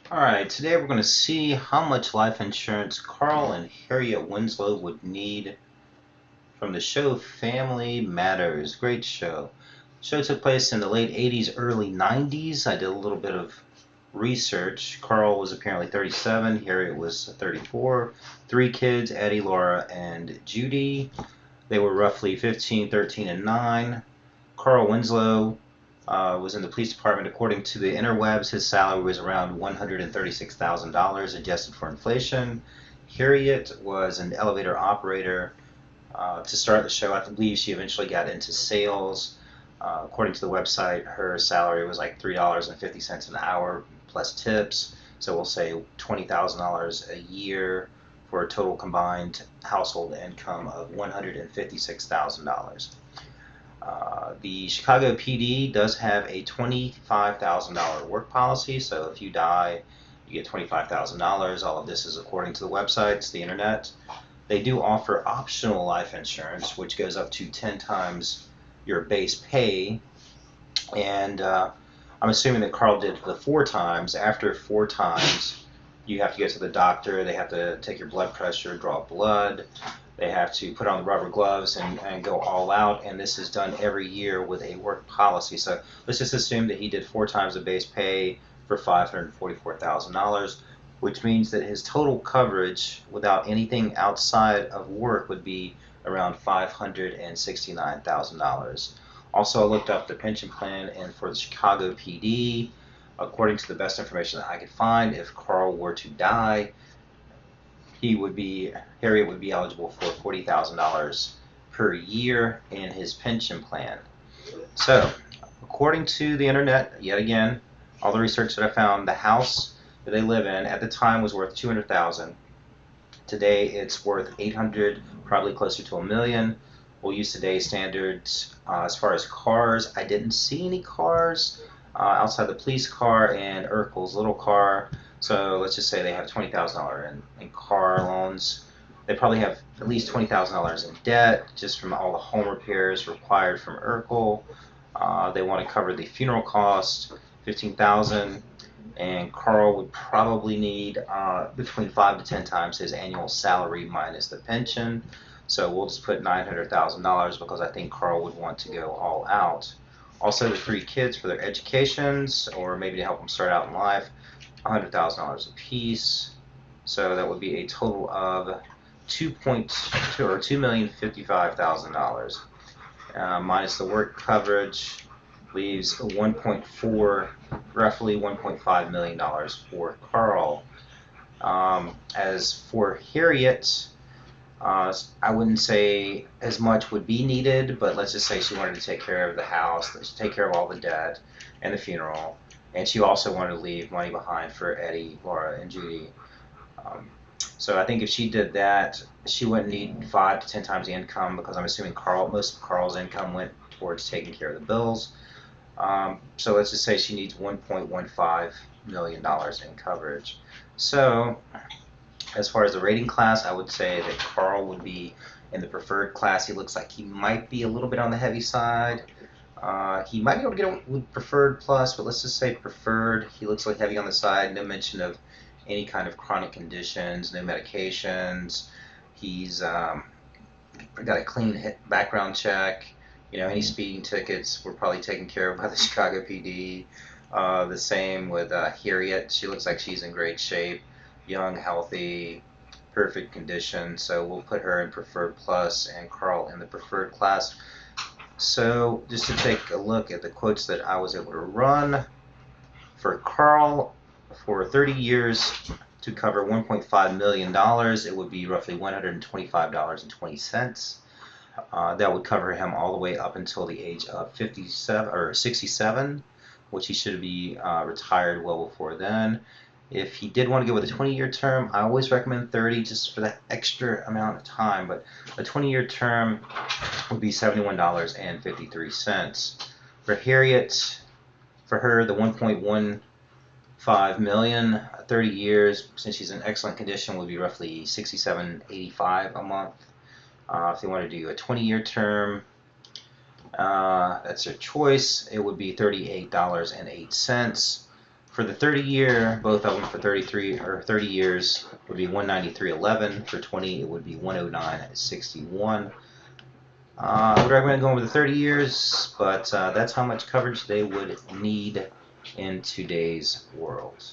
Alright, today we're going to see how much life insurance Karl and Harriet Winslow would need from the show Family Matters. Great show. The show took place in the late 80s, early 90s. I did a little bit of research. Karl was apparently 37, Harriet was 34. Three kids, Eddie, Laura, and Judy. They were roughly 15, 13, and 9. Karl Winslow was in the police department. According to the interwebs, his salary was around $136,000 adjusted for inflation. Harriet was an elevator operator. To start the show, I believe she eventually got into sales. According to the website, her salary was like $3.50 an hour plus tips. So we'll say $20,000 a year for a total combined household income of $156,000. The Chicago PD does have a $25,000 work policy, so if you die, you get $25,000. All of this is according to the websites, the internet. They do offer optional life insurance, which goes up to 10 times your base pay. And I'm assuming that Karl did the 4 times. After 4 times, you have to go to the doctor. They have to take your blood pressure, draw blood. They have to put on the rubber gloves and go all out. And this is done every year with a work policy. So let's just assume that he did 4 times the base pay for $544,000, which means that his total coverage without anything outside of work would be around $569,000. Also, I looked up the pension plan, and for the Chicago PD, according to the best information that I could find, if Karl were to die, Harriet would be eligible for $40,000 per year in his pension plan. So, according to the internet, yet again, all the research that I found, the house that they live in at the time was worth $200,000. Today, it's worth 800, probably closer to $1 million. We'll use today's standards. As far as cars, I didn't see any cars outside the police car and Urkel's little car. So let's just say they have $20,000 in car loans. They probably have at least $20,000 in debt just from all the home repairs required from Urkel. They want to cover the funeral cost, $15,000, and Karl would probably need between 5 to 10 times his annual salary minus the pension. So we'll just put $900,000 because I think Karl would want to go all out. Also, the 3 kids for their educations, or maybe to help them start out in life, $100,000 a piece. So that would be a total of 2.2 or $2,055,000. Minus the work coverage leaves 1.4, roughly $1.5 million for Karl. As for Harriet, I wouldn't say as much would be needed, but let's just say she wanted to take care of the house, take care of all the debt and the funeral, and she also wanted to leave money behind for Eddie, Laura, and Judy. Um, so I think if she did that, she wouldn't need 5 to 10 times the income because I'm assuming most of Karl's income went towards taking care of the bills. So let's just say she needs $1.15 million in coverage. So as far as the rating class, I would say that Karl would be in the preferred class. He looks like he might be a little bit on the heavy side. He might be able to get with preferred plus, but let's just say preferred. He looks like heavy on the side. No mention of any kind of chronic conditions, no medications. He's got a clean background check. Any speeding tickets were probably taken care of by the Chicago PD. The same with Harriet. She looks like she's in great shape, young, healthy, perfect condition. So we'll put her in preferred plus and Karl in the preferred class. So just to take a look at the quotes that I was able to run for Karl, for 30 years to cover $1.5 million, it would be roughly $125.20. That would cover him all the way up until the age of 57 or 67, which he should be retired well before then. If he did want to go with a 20-year term, I always recommend 30 just for that extra amount of time, but a 20-year term would be $71.53. For Harriet, for her, the 1.15 million, 30 years, since she's in excellent condition, would be roughly $67.85 a month. If they want to do a 20-year term, that's their choice. It would be $38.08. For the 30-year, both of them for 30 years would be 193.11. For 20, it would be 109.61. I would recommend going with the 30 years, but that's how much coverage they would need in today's world.